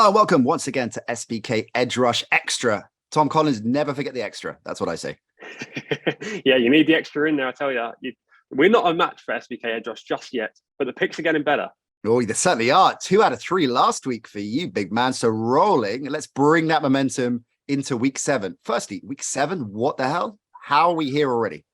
Hello and welcome once again to SBK Edge Rush Extra. Tom Collins, never forget the extra. That's what I say. Yeah, you need the extra in there. I tell you, we're not a match for SBK Edge Rush just yet, but the picks are getting better. Oh, they certainly are. 2 out of 3 last week for you, big man. So rolling. Let's bring that momentum into week 7. Firstly, week 7, what the hell? How are we here already?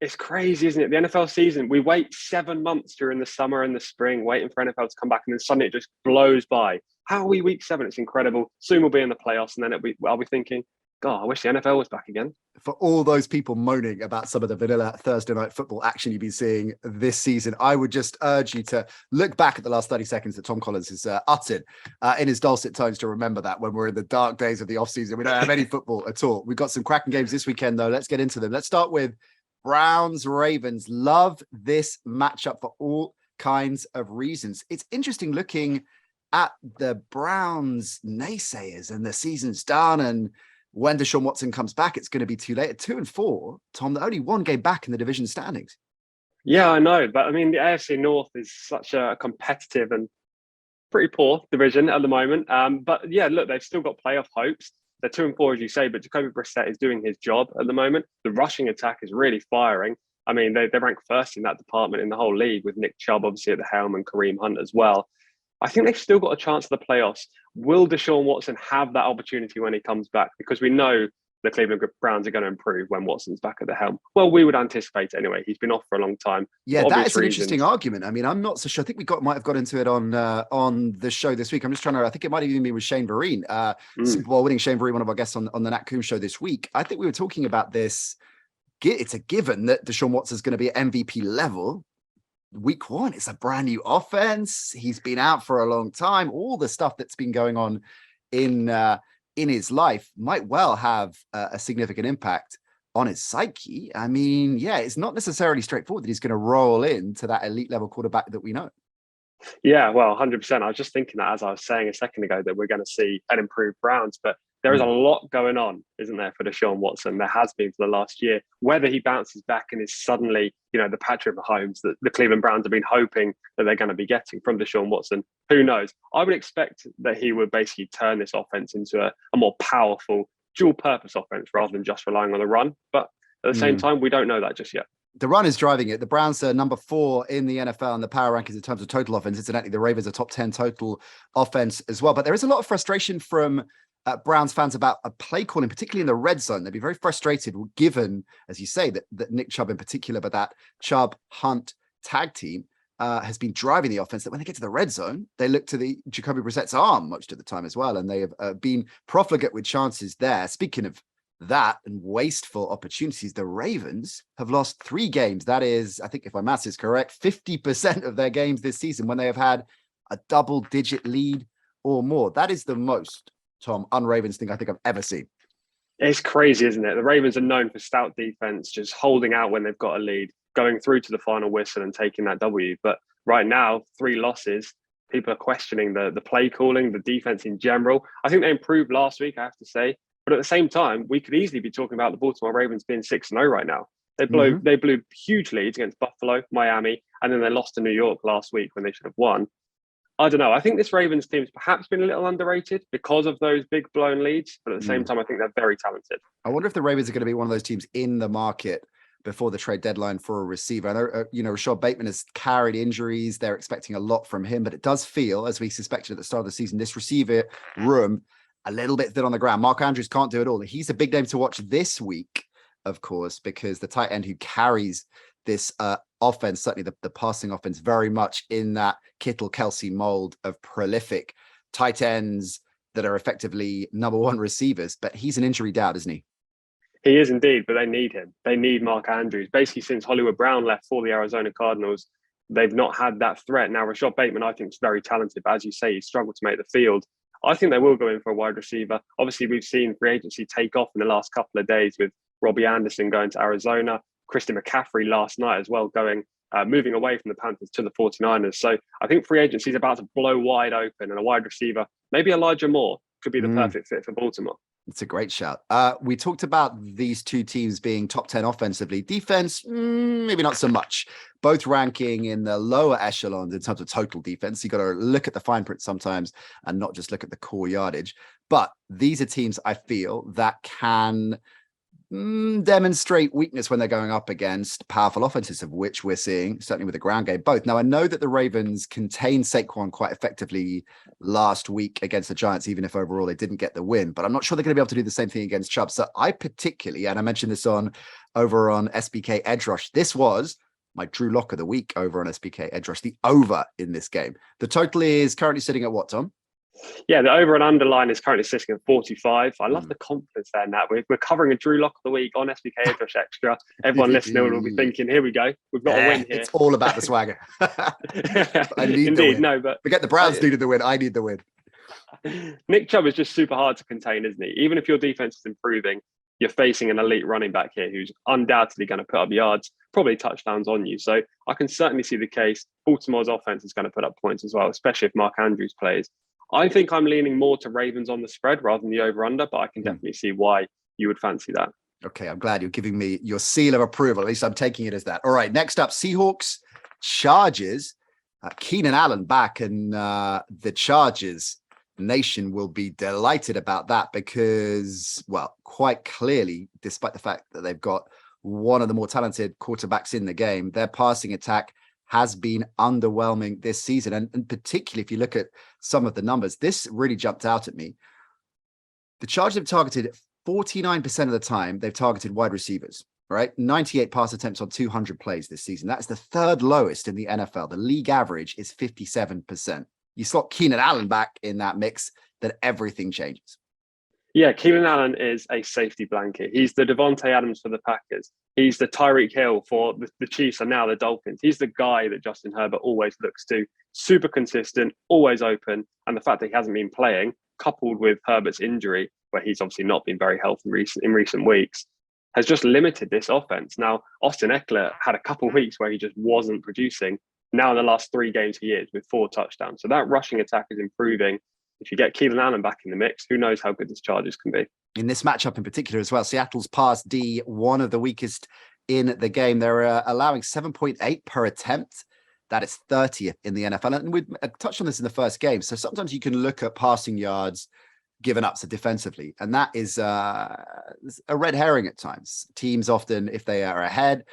It's crazy, isn't it? The NFL season, we wait 7 months during the summer and the spring, waiting for NFL to come back, and then suddenly it just blows by. How are we week 7? It's incredible. Soon we'll be in the playoffs, and then I'll be thinking, God, I wish the NFL was back again. For all those people moaning about some of the vanilla Thursday night football action you've been seeing this season, I would just urge you to look back at the last 30 seconds that Tom Collins has uttered in his dulcet tones to remember that when we're in the dark days of the offseason. We don't have any football at all. We've got some cracking games this weekend, though. Let's get into them. Let's start with Browns Ravens. Love this matchup for all kinds of reasons. It's interesting looking at the Browns naysayers and the season's done, and when Deshaun Watson comes back, it's going to be too late. At 2-4, Tom, they're only 1 game back in the division standings. Yeah, I know. But I mean, the AFC North is such a competitive and pretty poor division at the moment. But yeah, look, they've still got playoff hopes. They're 2-4, as you say, but Jacoby Brissett is doing his job at the moment. The rushing attack is really firing. I mean, they rank first in that department in the whole league, with Nick Chubb obviously at the helm and Kareem Hunt as well. I think they've still got a chance at the playoffs. Will Deshaun Watson have that opportunity when he comes back? Because we know the Cleveland Browns are going to improve when Watson's back at the helm. Well, we would anticipate anyway. He's been off for a long time. Yeah, that is an interesting argument. I mean, I'm not so sure. I think we might have got into it on the show this week. I'm just trying to. I think it might have even been with Shane Vereen, Super Bowl winning Shane Vereen, one of our guests on the Nat Coombs show this week. I think we were talking about this. It's a given that Deshaun Watson is going to be at MVP level. Week 1, it's a brand new offense. He's been out for a long time. All the stuff that's been going on in his life might well have a significant impact on his psyche. I mean, yeah, it's not necessarily straightforward that he's going to roll into that elite level quarterback that we know. Yeah, well, 100%. I was just thinking that as I was saying a second ago that we're going to see an improved Browns, but there is a lot going on, isn't there, for Deshaun Watson? There has been for the last year. Whether he bounces back and is suddenly, the Patrick Mahomes that the Cleveland Browns have been hoping that they're going to be getting from Deshaun Watson, who knows? I would expect that he would basically turn this offense into a more powerful, dual-purpose offense rather than just relying on the run. But at the same time, we don't know that just yet. The run is driving it. The Browns are number 4 in the NFL in the power rankings in terms of total offense. Incidentally, the Ravens are top 10 total offense as well. But there is a lot of frustration from Browns fans about a play calling, particularly in the red zone. They'd be very frustrated given, as you say, that Nick Chubb in particular, but that Chubb-Hunt tag team has been driving the offense, that when they get to the red zone, they look to the Jacoby Brissett's arm much of the time as well. And they have been profligate with chances there. Speaking of that and wasteful opportunities, the Ravens have lost 3 games. That is, I think if my maths is correct, 50% of their games this season when they have had a double-digit lead or more. That is the most, Tom, un-Ravens thing I think I've ever seen. It's crazy, isn't it? The Ravens are known for stout defense, just holding out when they've got a lead, going through to the final whistle and taking that W. But right now, 3 losses, people are questioning the play calling, the defense in general. I think they improved last week, I have to say. But at the same time, we could easily be talking about the Baltimore Ravens being 6-0 right now. They blew huge leads against Buffalo, Miami, and then they lost to New York last week when they should have won. I don't know. I think this Ravens team's perhaps been a little underrated because of those big blown leads. But at the same time, I think they're very talented. I wonder if the Ravens are going to be one of those teams in the market before the trade deadline for a receiver. I know, Rashad Bateman has carried injuries. They're expecting a lot from him, but it does feel, as we suspected at the start of the season, this receiver room a little bit thin on the ground. Mark Andrews can't do it all. He's a big name to watch this week, of course, because the tight end who carries this offense, certainly the passing offense, very much in that Kittle Kelsey mold of prolific tight ends that are effectively number 1 receivers. But he's an injury doubt, isn't he? He is indeed, but they need him. They need Mark Andrews. Basically, since Hollywood Brown left for the Arizona Cardinals, they've not had that threat. Now, Rashad Bateman, I think, is very talented, but as you say, he struggled to make the field. I think they will go in for a wide receiver. Obviously, we've seen free agency take off in the last couple of days with Robbie Anderson going to Arizona, Christian McCaffrey last night as well, moving away from the Panthers to the 49ers. So I think free agency is about to blow wide open, and a wide receiver, maybe Elijah Moore, could be the perfect fit for Baltimore. It's a great shout. We talked about these two teams being top 10 offensively. Defense, maybe not so much. Both ranking in the lower echelons in terms of total defense. You got to look at the fine print sometimes and not just look at the core yardage. But these are teams, I feel, that can demonstrate weakness when they're going up against powerful offenses, of which we're seeing, certainly with the ground game, both. Now, I know that the Ravens contained Saquon quite effectively last week against the Giants, even if overall they didn't get the win, but I'm not sure they're going to be able to do the same thing against Chubb. So I particularly, and I mentioned this over on SBK Edge Rush, this was my Drew Lock of the week over on SBK Edge Rush, the over in this game. The total is currently sitting at what, Tom? Yeah, the over and under line is currently sitting at 45. I love the confidence there, Nat. We're covering a Drew Lock of the week on SBK Edge Rush Extra. Everyone listening will be thinking, here we go. We've got a win here. It's all about the swagger. I need Indeed, the win. no, but forget the Browns needed the win. I need the win. Nick Chubb is just super hard to contain, isn't he? Even if your defense is improving, you're facing an elite running back here who's undoubtedly going to put up yards, probably touchdowns on you. So I can certainly see the case. Baltimore's offense is going to put up points as well, especially if Mark Andrews plays. I think I'm leaning more to Ravens on the spread rather than the over-under, but I can definitely see why you would fancy that. Okay, I'm glad you're giving me your seal of approval. At least I'm taking it as that. All right, next up, Seahawks, Chargers. Keenan Allen back, and the Chargers nation will be delighted about that because, well, quite clearly, despite the fact that they've got one of the more talented quarterbacks in the game, their passing attack has been underwhelming this season. And particularly if you look at some of the numbers, this really jumped out at me. The Chargers have targeted 49% of the time, they've targeted wide receivers, right? 98 pass attempts on 200 plays this season. That's the third lowest in the NFL. The league average is 57%. You slot Keenan Allen back in that mix, then everything changes. Yeah, Keenan Allen is a safety blanket. He's the Devontae Adams for the Packers. He's the Tyreek Hill for the Chiefs and now the Dolphins. He's the guy that Justin Herbert always looks to. Super consistent, always open. And the fact that he hasn't been playing, coupled with Herbert's injury, where he's obviously not been very healthy in recent weeks, has just limited this offense. Now, Austin Eckler had a couple of weeks where he just wasn't producing. Now in the last 3 games he is with 4 touchdowns. So that rushing attack is improving. If you get Keenan Allen back in the mix, who knows how good this Chargers can be. In this matchup in particular as well, Seattle's pass D, one of the weakest in the game. They're allowing 7.8 per attempt. That is 30th in the NFL. And we touched on this in the first game. So sometimes you can look at passing yards given up so defensively. And that is a red herring at times. Teams often, if they are ahead,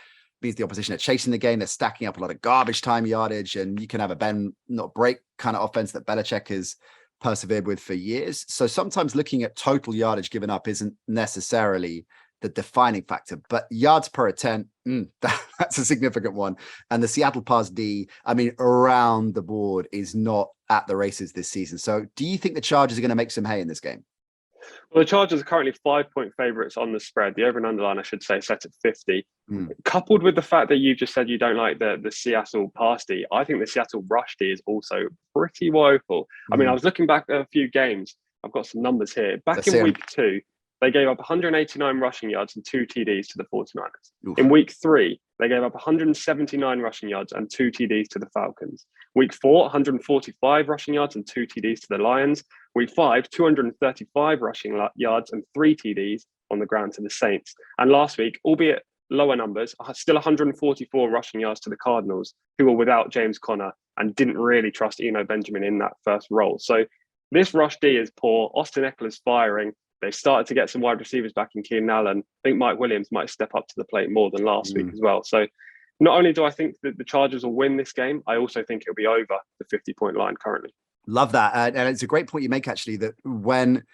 means the opposition are chasing the game. They're stacking up a lot of garbage time yardage. And you can have a bend, not break kind of offense that Belichick has persevered with for years. So sometimes looking at total yardage given up isn't necessarily the defining factor, but yards per attempt, that's a significant one. And the Seattle pass D, I mean, around the board is not at the races this season. So do you think the Chargers are going to make some hay in this game? Well, the Chargers are currently 5-point favourites on the spread. The over and under line, I should say, set at 50. Coupled with the fact that you just said you don't like the Seattle pass D, I think the Seattle rush D is also pretty woeful. I mean, I was looking back at a few games. I've got some numbers here. Back in week 2, they gave up 189 rushing yards and 2 TDs to the 49ers. Oof. In week 3, they gave up 179 rushing yards and 2 TDs to the Falcons. Week 4, 145 rushing yards and 2 TDs to the Lions. Week 5, 235 rushing yards and 3 TDs on the ground to the Saints. And last week, albeit lower numbers, still 144 rushing yards to the Cardinals, who were without James Conner and didn't really trust Eno Benjamin in that first role. So this rush D is poor. Austin Eckler's firing. They started to get some wide receivers back in Keenan Allen. I think Mike Williams might step up to the plate more than last week as well. So not only do I think that the Chargers will win this game, I also think it'll be over the 50-point line currently. Love that. And it's a great point you make, actually, that when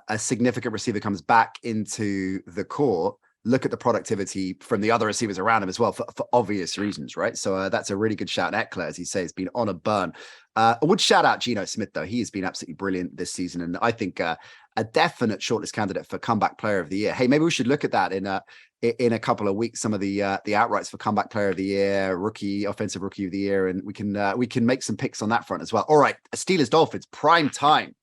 a significant receiver comes back into the core, look at the productivity from the other receivers around him as well, for obvious reasons, right? So that's a really good shout. Eckler, as you say, has been on a burn. I would shout out Geno Smith, though. He has been absolutely brilliant this season. And I think a definite shortlist candidate for comeback player of the year. Hey, maybe we should look at that in a couple of weeks, some of the outrights for comeback player of the year, offensive rookie of the year, and we can make some picks on that front as well. All right, Steelers Dolphins, prime time.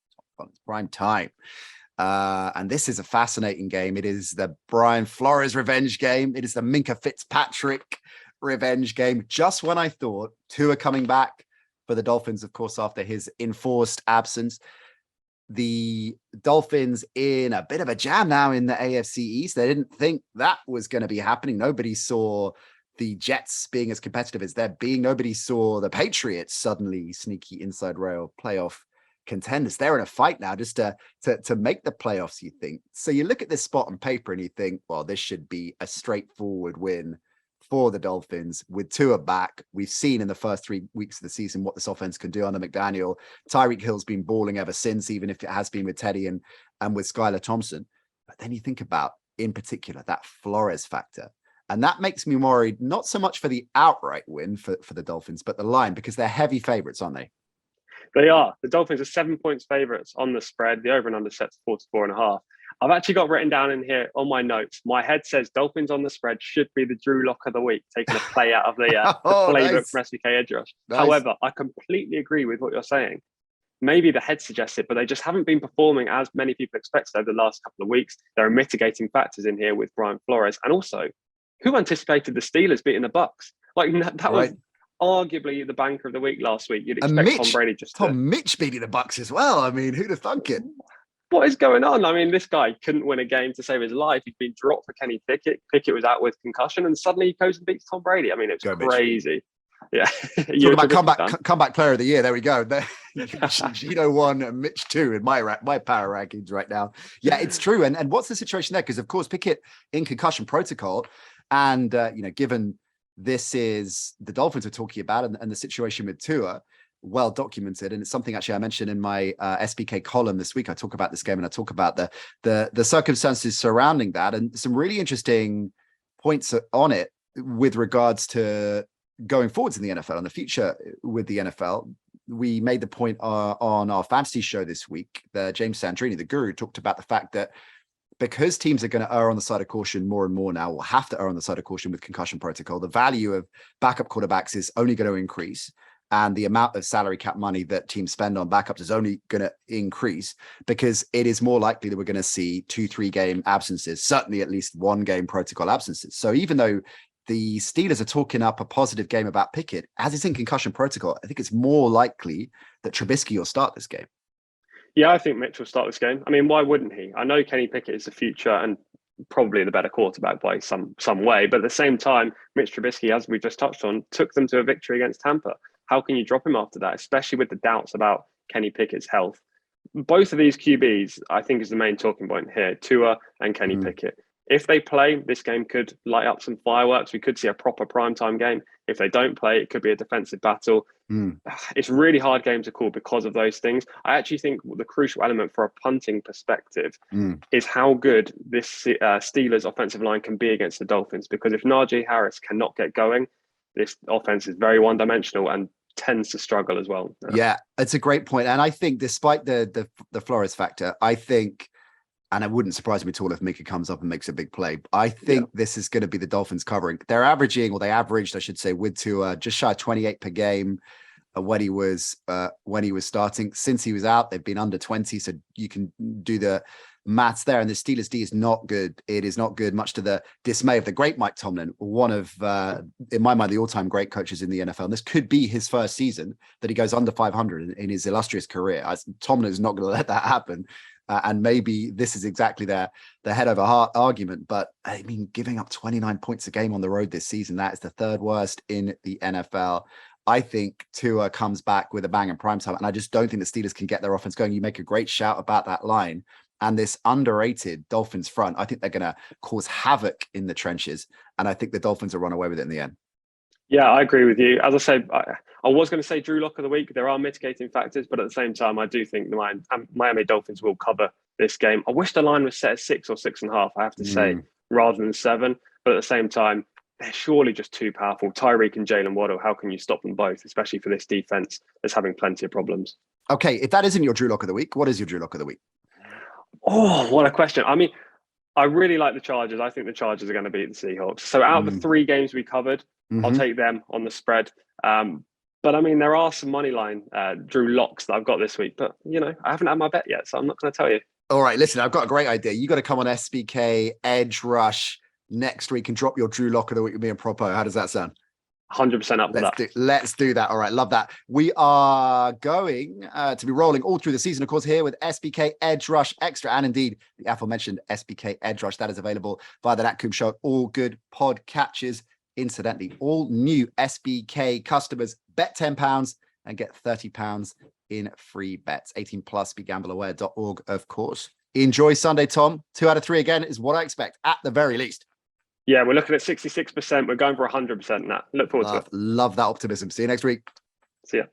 And this is a fascinating game. It is the Brian Flores revenge game. It is the Minka Fitzpatrick revenge game. Just when I thought Tua coming back for the Dolphins, of course, after his enforced absence, the Dolphins in a bit of a jam now in the AFC East. They didn't think that was going to be happening. Nobody saw the Jets being as competitive as they're being. Nobody saw the Patriots suddenly sneaky inside rail playoff contenders. They're in a fight now just to make the playoffs, you think. So you look at this spot on paper and you think, well, this should be a straightforward win for the Dolphins with Tua back. We've seen in the first 3 weeks of the season what this offense can do under McDaniel. Tyreek Hill's been balling ever since, even if it has been with Teddy and with Skylar Thompson. But then you think about, in particular, that Flores factor. And that makes me worried, not so much for the outright win for the Dolphins, but the line, because they're heavy favorites, aren't they? They are. The Dolphins are 7 points favourites on the spread. The over and under set's 44.5. I've actually got written down in here on my notes. My head says Dolphins on the spread should be the Drew Lock of the week, taking a play out of the playbook nice. from SBK Edge Rush. Nice. However, I completely agree with what you're saying. Maybe the head suggests it, but they just haven't been performing as many people expected over the last couple of weeks. There are mitigating factors in here with Brian Flores. And also, who anticipated the Steelers beating the Bucks? Like, that was arguably the banker of the week last week. You'd expect Tom Brady Mitch beating the Bucks as well. I mean, who'd have thunk it? What is going on? I mean, this guy couldn't win a game to save his life. He'd been dropped for Kenny Pickett. Pickett was out with concussion, and suddenly he goes and beats Tom Brady. I mean, it's crazy. Mitch. Yeah. Talk about comeback player of the year. There we go. Gino 1 and Mitch 2 in my power rankings right now. Yeah, it's true. And what's the situation there? Because, of course, Pickett in concussion protocol. And, given this is the Dolphins we're talking about and the situation with Tua, well documented, and it's something actually I mentioned in my SBK column this week. I talk about this game and I talk about the circumstances surrounding that and some really interesting points on it with regards to going forwards in the NFL and the future with the NFL. We made the point on our fantasy show this week that James Sandrini, the guru, talked about the fact that because teams are going to err on the side of caution more and more now, will have to err on the side of caution with concussion protocol, the value of backup quarterbacks is only going to increase. And the amount of salary cap money that teams spend on backups is only going to increase because it is more likely that we're going to see 2-3 game absences, certainly at least 1 game protocol absences. So even though the Steelers are talking up a positive game about Pickett, as it's in concussion protocol, I think it's more likely that Trubisky will start this game. Yeah, I think Mitch will start this game. I mean, why wouldn't he? I know Kenny Pickett is the future and probably the better quarterback by some way. But at the same time, Mitch Trubisky, as we just touched on, took them to a victory against Tampa. How can you drop him after that, especially with the doubts about Kenny Pickett's health? Both of these QBs, I think, is the main talking point here, Tua and Kenny Pickett. If they play, this game could light up some fireworks. We could see a proper primetime game. If they don't play, it could be a defensive battle. It's a really hard game to call because of those things. I actually think the crucial element for a punting perspective is how good this Steelers offensive line can be against the Dolphins. Because if Najee Harris cannot get going, this offense is very one-dimensional and tends to struggle as well. Yeah, it's a great point. And I think despite the Flores factor, I think, and it wouldn't surprise me at all if Mika comes up and makes a big play. I think this is going to be the Dolphins covering. They're averaging, or they averaged, I should say, with Tua just shy of 28 per game when he was starting. Since he was out, they've been under 20. So you can do the maths there. And the Steelers D is not good. It is not good, much to the dismay of the great Mike Tomlin, one of, in my mind, the all-time great coaches in the NFL. And this could be his first season that he goes under 500 in his illustrious career. Tomlin is not going to let that happen. And maybe this is exactly their head over heart argument. But I mean, giving up 29 points a game on the road this season, that is the 3rd worst in the NFL. I think Tua comes back with a bang in prime time. And I just don't think the Steelers can get their offense going. You make a great shout about that line. And this underrated Dolphins front, I think they're going to cause havoc in the trenches. And I think the Dolphins will run away with it in the end. Yeah, I agree with you. As I said, I was going to say Drew Lock of the week. There are mitigating factors, but at the same time, I do think the Miami Dolphins will cover this game. I wish the line was set at 6 or 6.5, I have to say, rather than 7. But at the same time, they're surely just too powerful. Tyreek and Jalen Waddle, how can you stop them both, especially for this defense that's having plenty of problems? Okay, if that isn't your Drew Lock of the week, what is your Drew Lock of the week? Oh, what a question. I mean, I really like the Chargers. I think the Chargers are going to beat the Seahawks. So out of the 3 games we covered, I'll take them on the spread. But I mean, there are some money line Drew locks that I've got this week. But, I haven't had my bet yet, so I'm not going to tell you. All right, listen, I've got a great idea. You got to come on SBK Edge Rush next week and drop your Drew Lock of the week with me and Propo. How does that sound? 100% up for that. Let's do that. All right. Love that. We are going to be rolling all through the season, of course, here with SBK Edge Rush Extra. And indeed, the aforementioned SBK Edge Rush that is available via the Nat Coombs Show. All good pod catches. Incidentally, all new SBK customers bet £10 and get £30 in free bets. 18 plus, begambleaware.org, of course. Enjoy Sunday, Tom. 2 out of 3 again is what I expect at the very least. Yeah, we're looking at 66%. We're going for 100% now. Look forward to it. Love that optimism. See you next week. See ya.